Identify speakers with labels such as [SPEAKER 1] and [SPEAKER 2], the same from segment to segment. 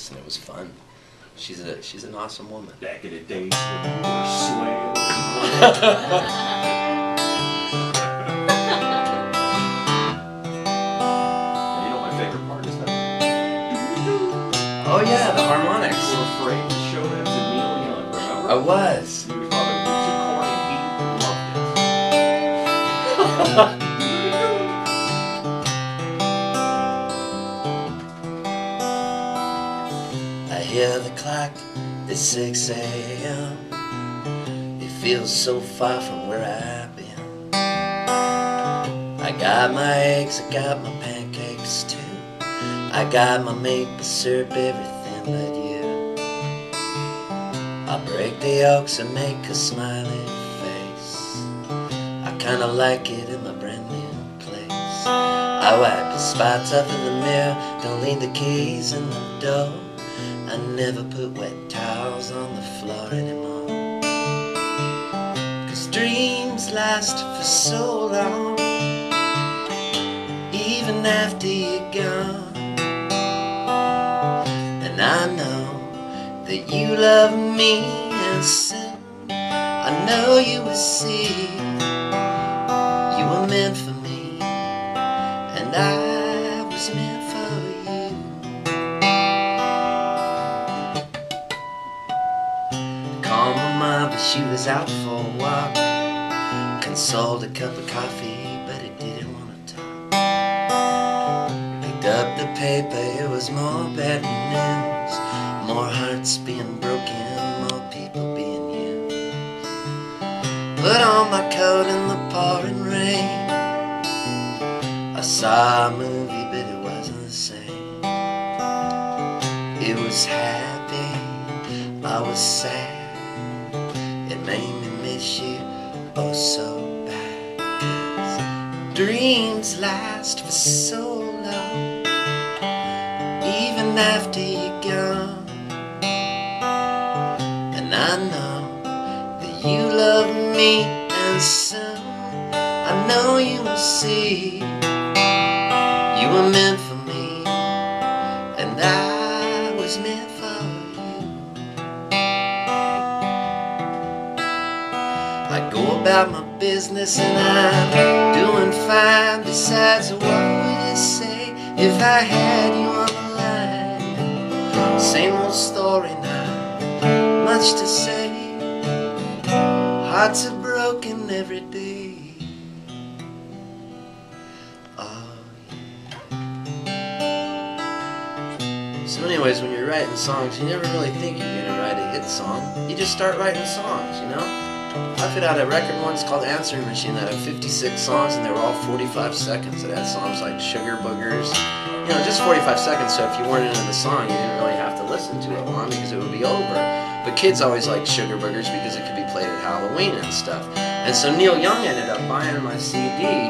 [SPEAKER 1] Texas, and it was fun. She's an awesome woman.
[SPEAKER 2] Back in the days when you were swell. You know my favorite part is that.
[SPEAKER 1] Oh yeah, the harmonics.
[SPEAKER 2] You were afraid to show that to Neil Young, remember?
[SPEAKER 1] I was.
[SPEAKER 2] We thought it was too corny, and he loved it.
[SPEAKER 1] I hear the clock at 6 a.m. It feels so far from where I've been. I got my eggs, I got my pancakes too. I got my maple syrup, everything but you. I break the yolks and make a smiley face. I kinda like it in my brand new place. I wipe the spots off of the mirror, don't leave the keys in the door. I never put wet towels on the floor anymore. 'Cause dreams last for so long, even after you're gone. And I know that you love me, and soon I know you will see you were meant for me, and I was meant for you. Called my mom, but she was out for a walk. Consoled a cup of coffee, but it didn't want to talk. Picked up the paper, it was more bad news. More hearts being broken, more people being used. Put on my coat in the pouring rain. I saw a movie, but it wasn't the same. It was happy, I was sad. It made me miss you oh so bad. 'Cause dreams last for so long, even after you're gone. And I know that you love me, and soon I know you will see you were meant for me, and I was meant for you. I go about my business and I'm doing fine. Besides, what would you say if I had you on the line? Same old story now, much to say. Hearts are broken every day. Oh, yeah. So anyways, when you're writing songs, you never really think you're gonna write a hit song. You just start writing songs, you know? I put out a record once called Answering Machine that had 56 songs, and they were all 45 seconds. It had songs like Sugar Boogers, you know, just 45 seconds, so if you weren't into the song, you didn't really have to listen to it long because it would be over. But kids always liked Sugar Boogers because it could be played at Halloween and stuff. And so Neil Young ended up buying my CD,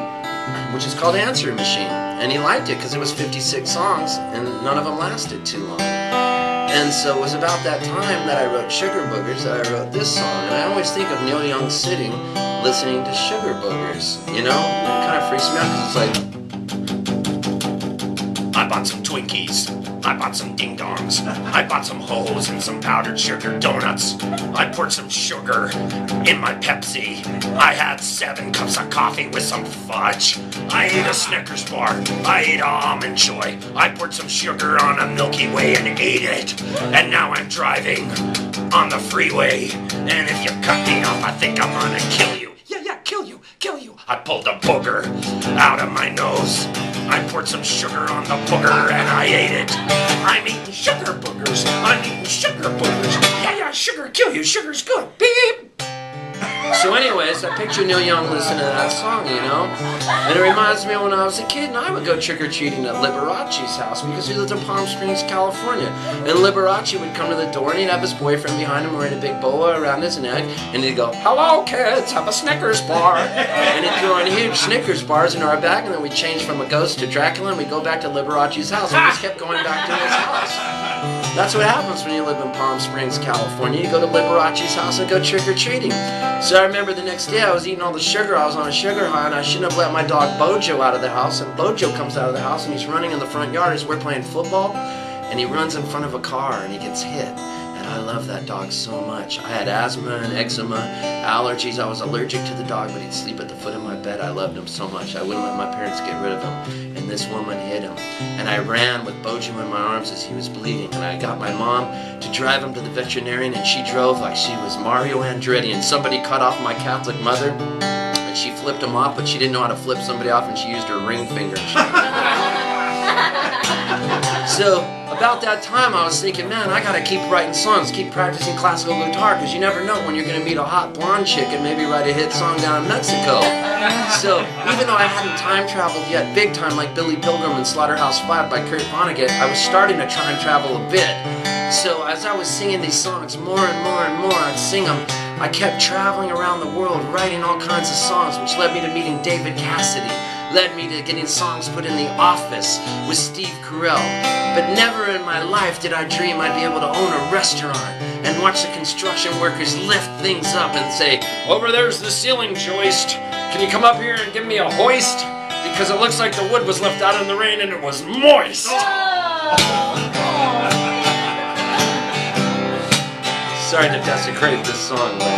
[SPEAKER 1] which is called Answering Machine, and he liked it because it was 56 songs, and none of them lasted too long. And so it was about that time that I wrote Sugar Boogers that I wrote this song. And I always think of Neil Young sitting, listening to Sugar Boogers, you know? It kind of freaks me out because it's like,
[SPEAKER 2] I bought some Twinkies. I bought some ding-dongs. I bought some Ho-Hos and some powdered sugar donuts. I poured some sugar in my Pepsi. I had 7 cups of coffee with some fudge. I ate a Snickers bar. I ate a Almond Joy. I poured some sugar on a Milky Way and ate it. And now I'm driving on the freeway. And if you cut me off, I think I'm gonna kill you. Yeah, kill you, kill you. I pulled a booger out of my nose. I poured some sugar on the booger and I ate it. I'm eating sugar boogers. I'm eating sugar boogers. Yeah, sugar kill you. Sugar's good. Beep.
[SPEAKER 1] so anyways, I picture Neil Young listening to that song, you know? And it reminds me of when I was a kid and I would go trick-or-treating at Liberace's house because he lived in Palm Springs, California. And Liberace would come to the door and he'd have his boyfriend behind him wearing a big boa around his neck, and he'd go, "Hello kids, have a Snickers bar." And he'd throw in huge Snickers bars into our bag, and then we'd change from a ghost to Dracula and we'd go back to Liberace's house, and we just kept going back to his house. That's what happens when you live in Palm Springs, California. You go to Liberace's house and go trick-or-treating. So I remember the next day I was eating all the sugar. I was on a sugar high, and I shouldn't have let my dog Bojo out of the house. And Bojo comes out of the house, and he's running in the front yard as we're playing football. and he runs in front of a car and he gets hit. And I love that dog so much. I had asthma and eczema, allergies. I was allergic to the dog, but he'd sleep at the foot of my bed. I loved him so much. I wouldn't let my parents get rid of him. And this woman hit him. And I ran with Bojo in my arms as he was bleeding. And I got my mom to drive him to the veterinarian, and she drove like she was Mario Andretti. And somebody cut off my Catholic mother, and she flipped him off, but she didn't know how to flip somebody off, and she used her ring finger. So about that time I was thinking, man, I gotta keep writing songs, keep practicing classical guitar, because you never know when you're gonna meet a hot blonde chick and maybe write a hit song down in Mexico. So even though I hadn't time traveled yet big time like Billy Pilgrim and Slaughterhouse-Five by Kurt Vonnegut, I was starting to time travel a bit. So as I was singing these songs more and more and more, I'd sing them. I kept traveling around the world writing all kinds of songs, which led me to meeting David Cassidy, led me to getting songs put in The Office with Steve Carell. But never in my life did I dream I'd be able to own a restaurant and watch the construction workers lift things up and say, "Over there's the ceiling joist. Can you come up here and give me a hoist? Because it looks like the wood was left out in the rain and it was moist." Sorry to desecrate this song, but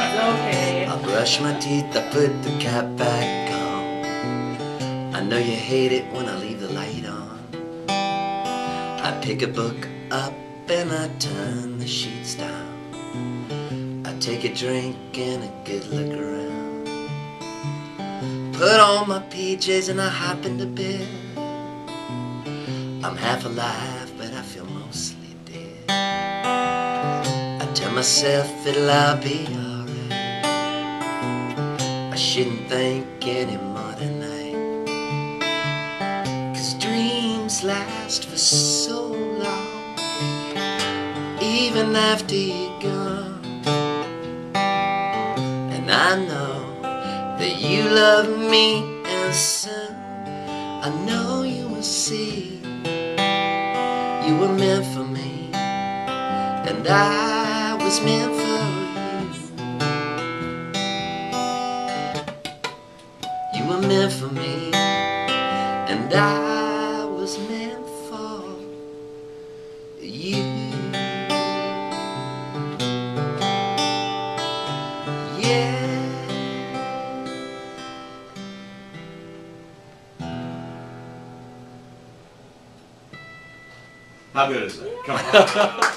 [SPEAKER 3] It's okay.
[SPEAKER 1] I brush my teeth, I put the cap back on. I know you hate it when I leave the light on. I pick a book up and I turn the sheets down. I take a drink and a good look around. Put on my PJs and I hop into bed. I'm half alive, but I feel mostly dead. I tell myself it'll all be alright. I shouldn't think anymore tonight, 'cause dreams last for so long, even after you're gone. And I know that you love me, and soon I know you will see you were meant for me, and I was meant for you. You were meant for me, and I was meant for you. Yeah.
[SPEAKER 4] How good is that? Come on.